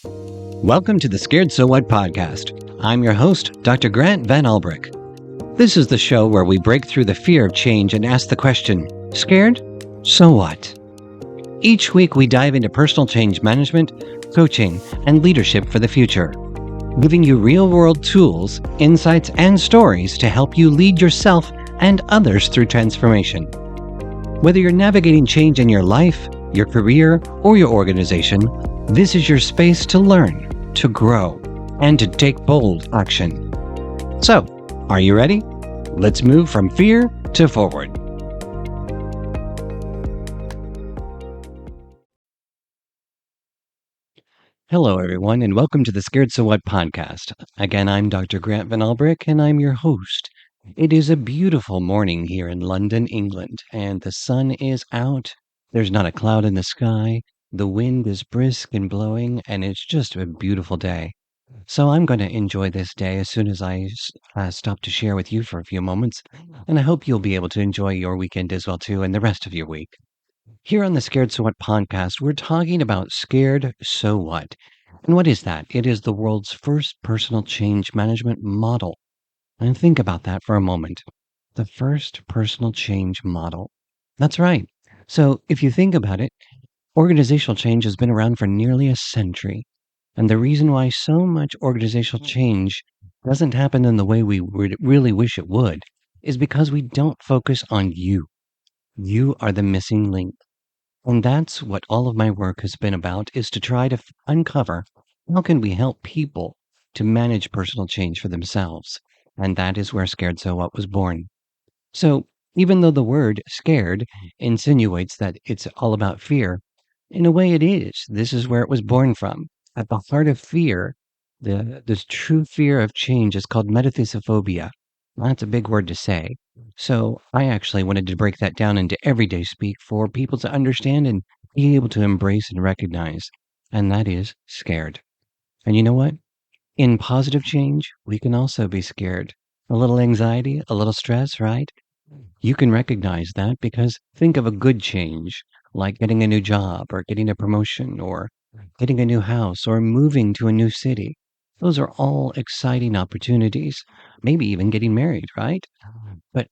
Welcome to the Scared So What podcast. I'm your host, Dr. Grant Van Ulbrich. This is the show where we break through the fear of change and ask the question, scared? So what? Each week we dive into personal change management, coaching, and leadership for the future, giving you real-world tools, insights, and stories to help you lead yourself and others through transformation. Whether you're navigating change in your life, your career, or your organization, this is your space to learn, to grow, and to take bold action. So, are you ready? Let's move from fear to forward. Hello, everyone, and welcome to the Scared So What podcast. Again, I'm Dr. Grant Van Ulbrich, and I'm your host. It is a beautiful morning here in London, England, and the sun is out. There's not a cloud in the sky. The wind is brisk and blowing, and it's just a beautiful day. So I'm going to enjoy this day as soon as I stop to share with you for a few moments, and I hope you'll be able to enjoy your weekend as well too, and the rest of your week. Here on the Scared So What podcast, we're talking about Scared So What. And what is that? It is the world's first personal change management model. And think about that for a moment. The first personal change model. That's right. So if you think about it, organizational change has been around for nearly a century. And the reason why so much organizational change doesn't happen in the way we would really wish it would is because we don't focus on you. You are the missing link. And that's what all of my work has been about, is to try to uncover how can we help people to manage personal change for themselves. And that is where Scared So What was born. So even though the word scared insinuates that it's all about fear, in a way it is. This is where it was born from. At the heart of fear, this true fear of change is called metathesophobia. That's a big word to say. So I actually wanted to break that down into everyday speak for people to understand and be able to embrace and recognize. And that is scared. And you know what? In positive change, we can also be scared. A little anxiety, a little stress, right? You can recognize that because think of a good change, like getting a new job or getting a promotion or getting a new house or moving to a new city. Those are all exciting opportunities, maybe even getting married, right? But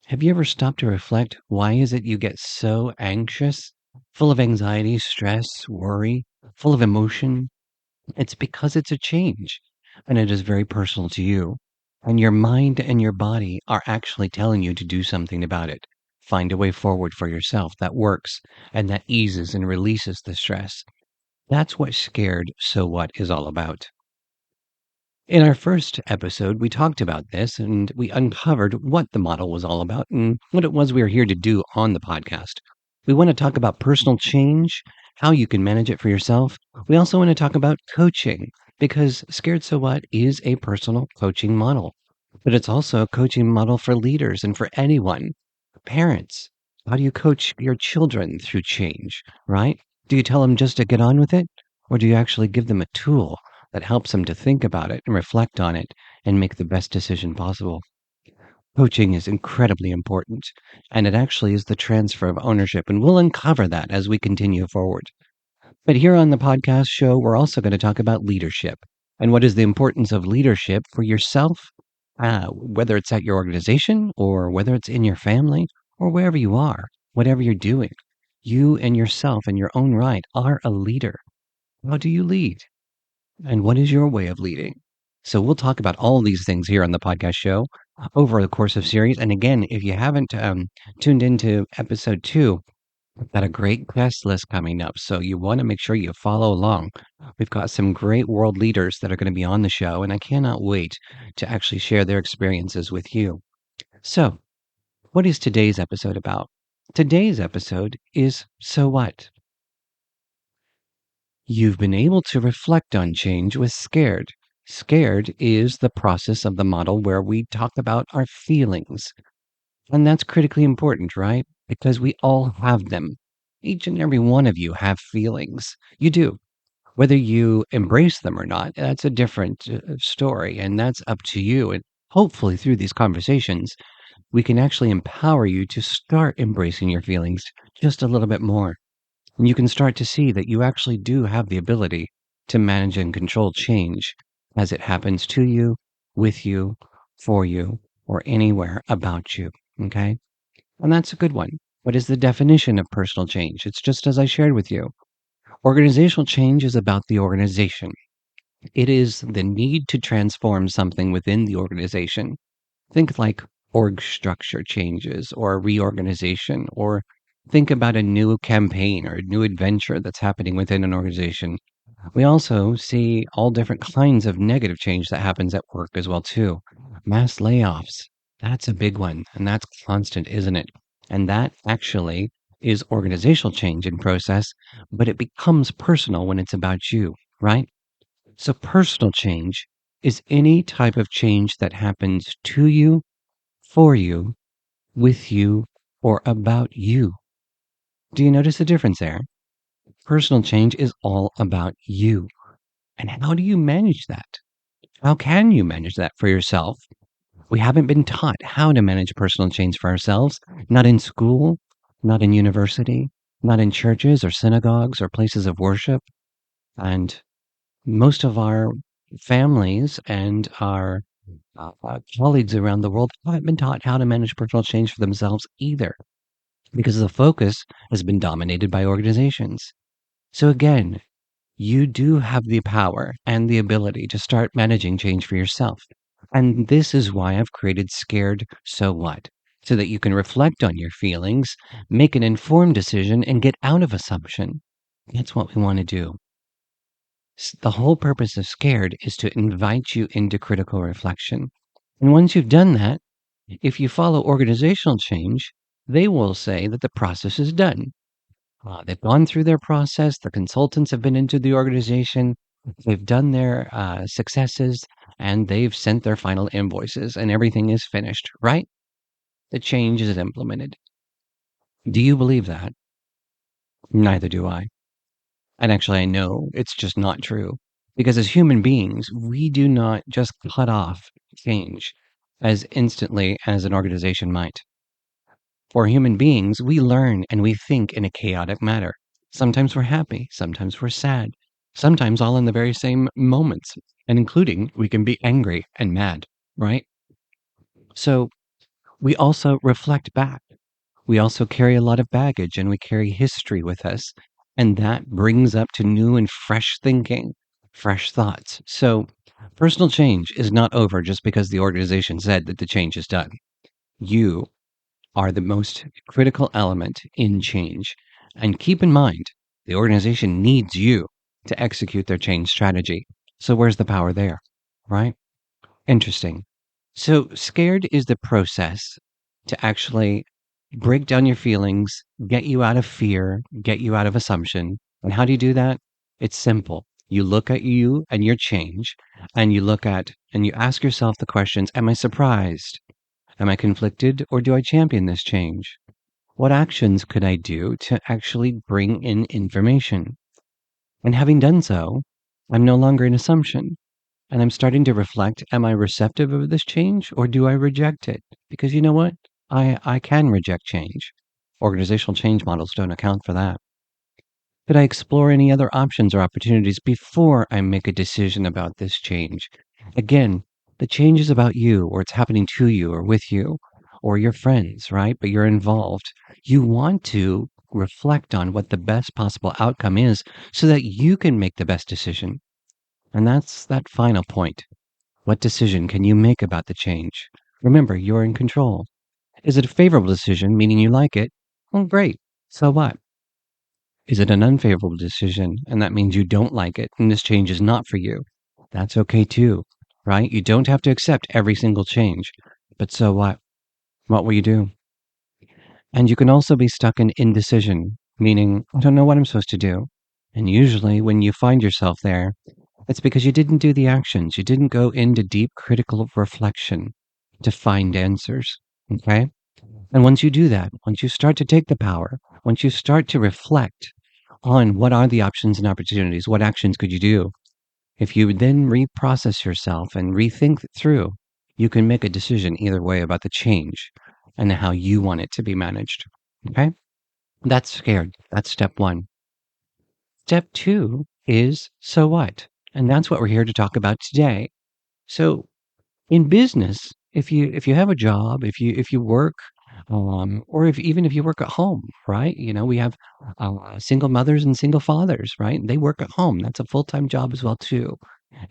have you ever stopped to reflect, why is it you get so anxious, full of anxiety, stress, worry, full of emotion? It's because it's a change, and it is very personal to you. And your mind and your body are actually telling you to do something about it. Find a way forward for yourself that works and that eases and releases the stress. That's what Scared So What is all about. In our first episode, we talked about this and we uncovered what the model was all about and what it was we were here to do on the podcast. We want to talk about personal change, how you can manage it for yourself. We also want to talk about coaching because Scared So What is a personal coaching model, but it's also a coaching model for leaders and for anyone. Parents, how do you coach your children through change, right? Do you tell them just to get on with it? Or do you actually give them a tool that helps them to think about it and reflect on it and make the best decision possible? Coaching is incredibly important, and it actually is the transfer of ownership, and we'll uncover that as we continue forward. But here on the podcast show, we're also going to talk about leadership and what is the importance of leadership for yourself, whether it's at your organization or whether it's in your family or wherever you are, whatever you're doing. You and yourself in your own right are a leader. How do you lead? And what is your way of leading? So we'll talk about all these things here on the podcast show over the course of series. And again, if you haven't tuned into episode 2, we've got a great guest list coming up. So you want to make sure you follow along. We've got some great world leaders that are going to be on the show, and I cannot wait to actually share their experiences with you. So, what is today's episode about? Today's episode is So What? You've been able to reflect on change with Scared. Scared is the process of the model where we talk about our feelings. And that's critically important, right? Because we all have them. Each and every one of you have feelings. You do. Whether you embrace them or not, that's a different story, and that's up to you. And hopefully, through these conversations, we can actually empower you to start embracing your feelings just a little bit more. And you can start to see that you actually do have the ability to manage and control change as it happens to you, with you, for you, or anywhere about you. Okay? And that's a good one. What is the definition of personal change? It's just as I shared with you. Organizational change is about the organization. It is the need to transform something within the organization. Think like org structure changes or reorganization, or think about a new campaign or a new adventure that's happening within an organization. We also see all different kinds of negative change that happens at work as well too. Mass layoffs. That's a big one, and that's constant, isn't it? And that actually is organizational change in process, but it becomes personal when it's about you, right? So personal change is any type of change that happens to you, for you, with you, or about you. Do you notice the difference there? Personal change is all about you. And how do you manage that? How can you manage that for yourself? We haven't been taught how to manage personal change for ourselves, not in school, not in university, not in churches or synagogues or places of worship. And most of our families and our colleagues around the world haven't been taught how to manage personal change for themselves either, because the focus has been dominated by organizations. So again, you do have the power and the ability to start managing change for yourself. And this is why I've created Scared So What? So that you can reflect on your feelings, make an informed decision, and get out of assumption. That's what we want to do. The whole purpose of Scared is to invite you into critical reflection. And once you've done that, if you follow organizational change, they will say that the process is done. They've gone through their process. The consultants have been into the organization. They've done their successes, and they've sent their final invoices, and everything is finished, right? The change is implemented. Do you believe that? Neither do I. And actually, I know it's just not true. Because as human beings, we do not just cut off change as instantly as an organization might. For human beings, we learn and we think in a chaotic manner. Sometimes we're happy, sometimes we're sad, sometimes all in the very same moments, and including we can be angry and mad, right? So we also reflect back. We also carry a lot of baggage and we carry history with us. And that brings up to new and fresh thinking, fresh thoughts. So personal change is not over just because the organization said that the change is done. You are the most critical element in change. And keep in mind, the organization needs you to execute their change strategy. So where's the power there, right? Interesting. So scared is the process to actually break down your feelings, get you out of fear, get you out of assumption. And how do you do that? It's simple. You look at you and your change, and you look at and you ask yourself the questions: am I surprised? Am I conflicted, or do I champion this change? What actions could I do to actually bring in information? And having done so, I'm no longer in assumption. And I'm starting to reflect: am I receptive of this change, or do I reject it? Because you know what? I can reject change. Organizational change models don't account for that. Could I explore any other options or opportunities before I make a decision about this change? Again, the change is about you, or it's happening to you, or with you, or your friends, right? But you're involved. You want to reflect on what the best possible outcome is so that you can make the best decision. And that's that final point. What decision can you make about the change? Remember, you're in control. Is it a favorable decision, meaning you like it? Well, great. So what? Is it an unfavorable decision, and that means you don't like it, and this change is not for you? That's okay too, right? You don't have to accept every single change. But so what? What will you do? And you can also be stuck in indecision, meaning, I don't know what I'm supposed to do. And usually, when you find yourself there, it's because you didn't do the actions. You didn't go into deep critical reflection to find answers. Okay? And once you do that, once you start to take the power, once you start to reflect on what are the options and opportunities, what actions could you do, if you then reprocess yourself and rethink it through, you can make a decision either way about the change and how you want it to be managed. Okay? That's scared. That's step one. Step two is so what? And that's what we're here to talk about today. So in business, if you have a job, if you work, or even if you work at home, right? We have single mothers and single fathers, right? They work at home. That's a full-time job as well too,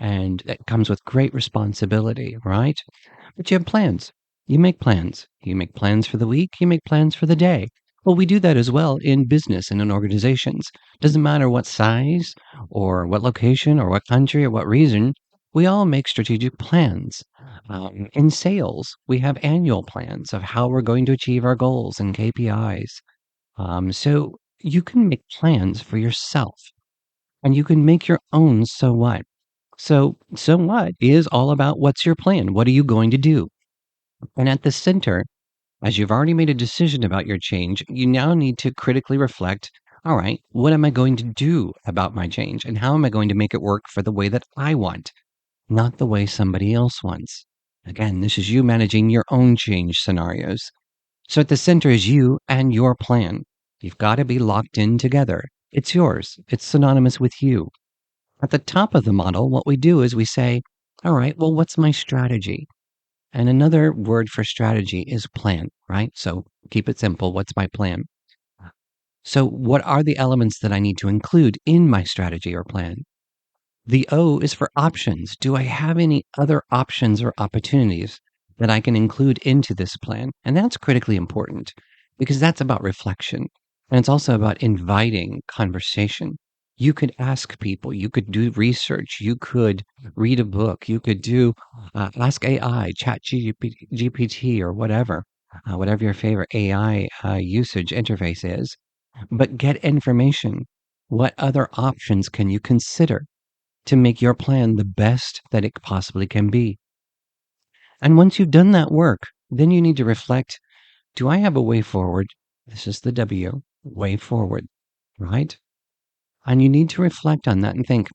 and it comes with great responsibility, right? But you have plans. You make plans. You make plans for the week. You make plans for the day. Well, we do that as well in business and in organizations. Doesn't matter what size or what location or what country or what region, we all make strategic plans. In sales, we have annual plans of how we're going to achieve our goals and KPIs. So you can make plans for yourself and you can make your own so what. So what is all about what's your plan? What are you going to do? And at the center, as you've already made a decision about your change, you now need to critically reflect, all right, what am I going to do about my change? And how am I going to make it work for the way that I want, not the way somebody else wants? Again, this is you managing your own change scenarios. So at the center is you and your plan. You've got to be locked in together. It's yours. It's synonymous with you. At the top of the model, what we do is we say, all right, well, what's my strategy? And another word for strategy is plan, right? So keep it simple. What's my plan? So, what are the elements that I need to include in my strategy or plan? The O is for options. Do I have any other options or opportunities that I can include into this plan? And that's critically important because that's about reflection. And it's also about inviting conversation. You could ask people, you could do research, you could read a book, you could do ask AI, chat GPT, or whatever your favorite AI usage interface is. But get information. What other options can you consider to make your plan the best that it possibly can be? And once you've done that work, then you need to reflect, do I have a way forward? This is the W, way forward, right? And you need to reflect on that and think,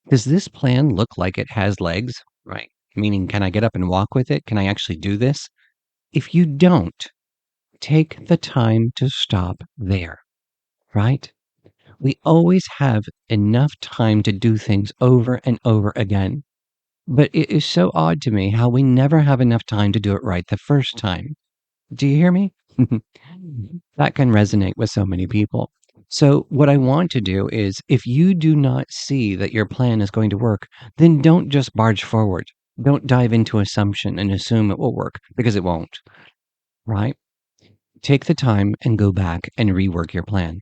does this plan look like it has legs? Right. Meaning, can I get up and walk with it? Can I actually do this? If you don't, take the time to stop there, right? We always have enough time to do things over and over again. But it is so odd to me how we never have enough time to do it right the first time. Do you hear me? That can resonate with so many people. So, what I want to do is if you do not see that your plan is going to work, then don't just barge forward. Don't dive into assumption and assume it will work because it won't, right? Take the time and go back and rework your plan.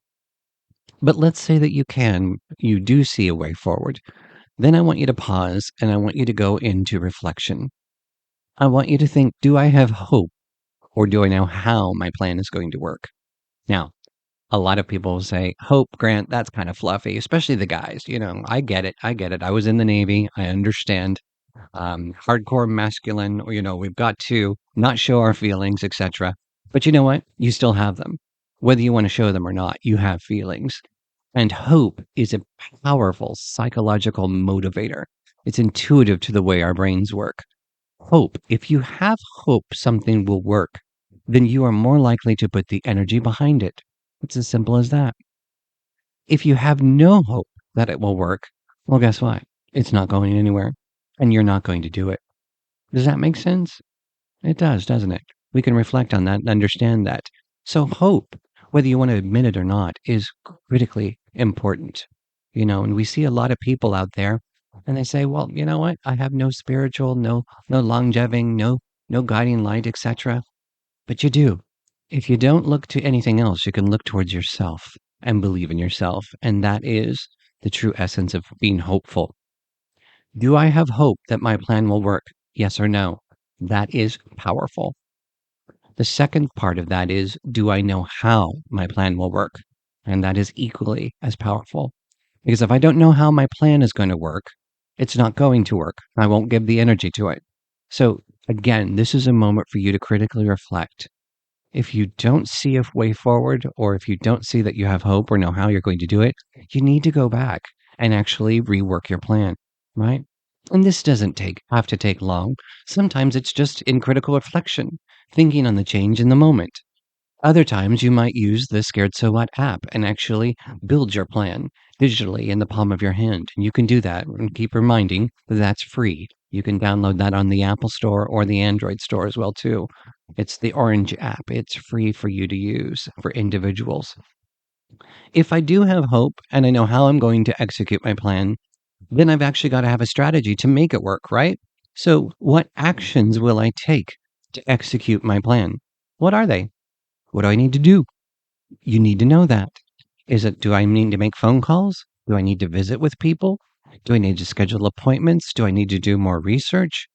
But let's say that you do see a way forward. Then I want you to pause and I want you to go into reflection. I want you to think, do I have hope or do I know how my plan is going to work? Now, a lot of people say, hope, Grant, that's kind of fluffy, especially the guys. I get it. I get it. I was in the Navy. I understand. Hardcore masculine, or, we've got to not show our feelings, etc. But you know what? You still have them. Whether you want to show them or not, you have feelings. And hope is a powerful psychological motivator. It's intuitive to the way our brains work. Hope. If you have hope something will work, then you are more likely to put the energy behind it. It's as simple as that. If you have no hope that it will work, well, guess what? It's not going anywhere, and you're not going to do it. Does that make sense? It does, doesn't it? We can reflect on that and understand that. So, hope, whether you want to admit it or not, is critically important. And we see a lot of people out there and they say, well, you know what? I have no spiritual, no longevity, no guiding light, etc. But you do. If you don't look to anything else, you can look towards yourself and believe in yourself. And that is the true essence of being hopeful. Do I have hope that my plan will work? Yes or no? That is powerful. The second part of that is, do I know how my plan will work? And that is equally as powerful. Because if I don't know how my plan is going to work, it's not going to work. I won't give the energy to it. So, again, this is a moment for you to critically reflect. If you don't see a way forward, or if you don't see that you have hope or know how you're going to do it, you need to go back and actually rework your plan, right? And this doesn't have to take long. Sometimes it's just in critical reflection, thinking on the change in the moment. Other times, you might use the Scared So What app and actually build your plan digitally in the palm of your hand. And you can do that and keep reminding that that's free. You can download that on the Apple Store or the Android Store as well too. It's the Orange app. It's free for you to use for individuals. If I do have hope and I know how I'm going to execute my plan, then I've actually got to have a strategy to make it work, right? So, what actions will I take to execute my plan? What are they? What do I need to do? You need to know that. Do I need to make phone calls? Do I need to visit with people? Do I need to schedule appointments? Do I need to do more research?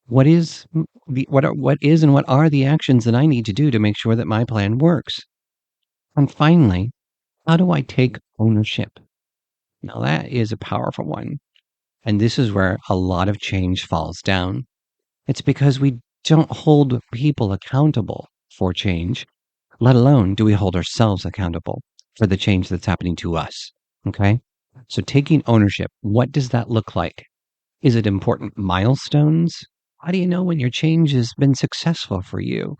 What is and what are the actions that I need to do to make sure that my plan works? And finally, how do I take ownership? Now that is a powerful one. And this is where a lot of change falls down. It's because we don't hold people accountable for change, let alone do we hold ourselves accountable for the change that's happening to us. Okay? So taking ownership, what does that look like? Is it important milestones? How do you know when your change has been successful for you?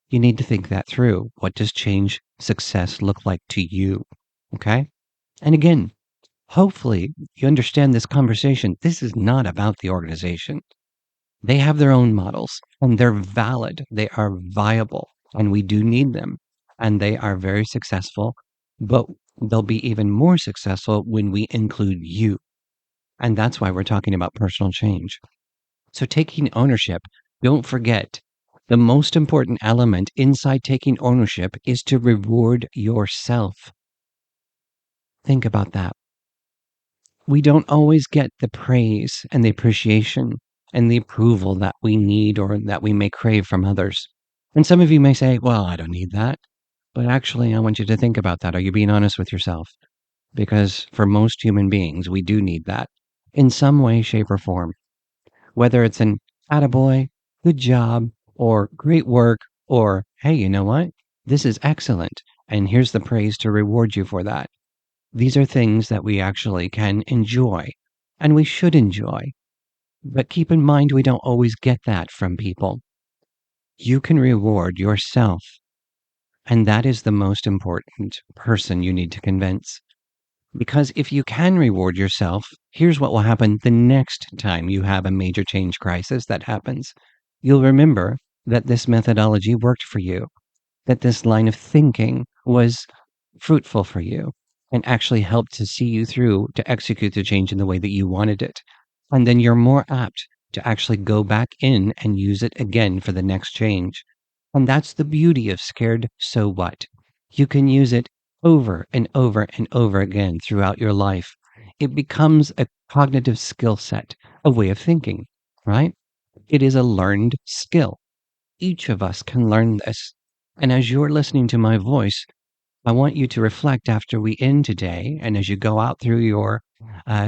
You need to think that through. What does change success look like to you? Okay? And again, hopefully you understand this conversation. This is not about the organization. They have their own models and they're valid. They are viable and we do need them. And they are very successful, but they'll be even more successful when we include you. And that's why we're talking about personal change. So taking ownership, don't forget, the most important element inside taking ownership is to reward yourself. Think about that. We don't always get the praise and the appreciation and the approval that we need or that we may crave from others. And some of you may say, well, I don't need that. But actually, I want you to think about that. Are you being honest with yourself? Because for most human beings, we do need that in some way, shape, or form. Whether it's an attaboy, good job, or great work, or hey, you know what? This is excellent. And here's the praise to reward you for that. These are things that we actually can enjoy and we should enjoy. But keep in mind, we don't always get that from people. You can reward yourself. And that is the most important person you need to convince. Because if you can reward yourself, here's what will happen the next time you have a major change crisis that happens. You'll remember that this methodology worked for you, that this line of thinking was fruitful for you and actually helped to see you through to execute the change in the way that you wanted it. And then you're more apt to actually go back in and use it again for the next change. And that's the beauty of Scared So What. You can use it over and over and over again throughout your life. It becomes a cognitive skill set, a way of thinking, right? It is a learned skill. Each of us can learn this. And as you're listening to my voice, I want you to reflect after we end today, and as you go out through your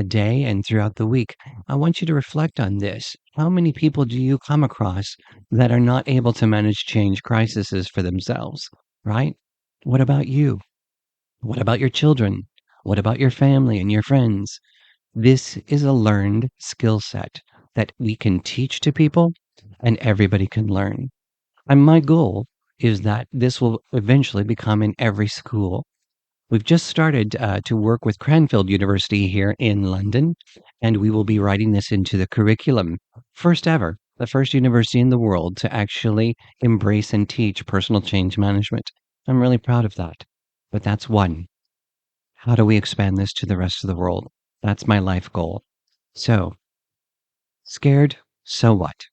day and throughout the week, I want you to reflect on this. How many people do you come across that are not able to manage change crises for themselves, right? What about you? What about your children? What about your family and your friends? This is a learned skill set that we can teach to people and everybody can learn. And my goal is that this will eventually become in every school. We've just started to work with Cranfield University here in London, and we will be writing this into the curriculum. First ever, the first university in the world to actually embrace and teach personal change management. I'm really proud of that. But that's one. How do we expand this to the rest of the world? That's my life goal. So, scared? So what?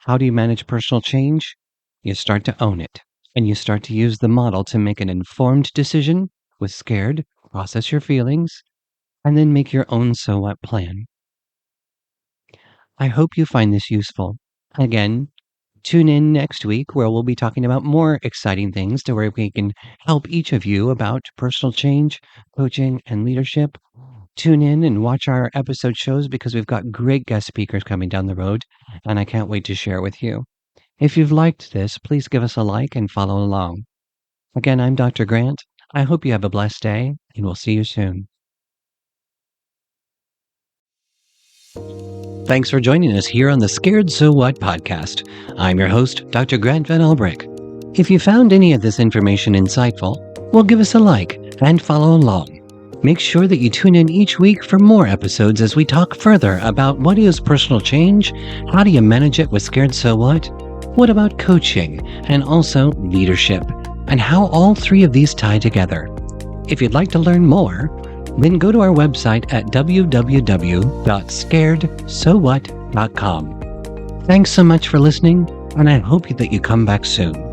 How do you manage personal change? You start to own it, and you start to use the model to make an informed decision with scared, process your feelings, and then make your own so what plan. I hope you find this useful. Again, tune in next week where we'll be talking about more exciting things to where we can help each of you about personal change, coaching, and leadership. Tune in and watch our episode shows because we've got great guest speakers coming down the road, and I can't wait to share with you. If you've liked this, please give us a like and follow along. Again, I'm Dr. Grant. I hope you have a blessed day, and we'll see you soon. Thanks for joining us here on the Scared So What podcast. I'm your host, Dr. Grant Van Ulbrich. If you found any of this information insightful, well, give us a like and follow along. Make sure that you tune in each week for more episodes as we talk further about what is personal change, how do you manage it with Scared So what about coaching, and also leadership, and how all three of these tie together. If you'd like to learn more, then go to our website at www.scaredsowhat.com. Thanks so much for listening, and I hope that you come back soon.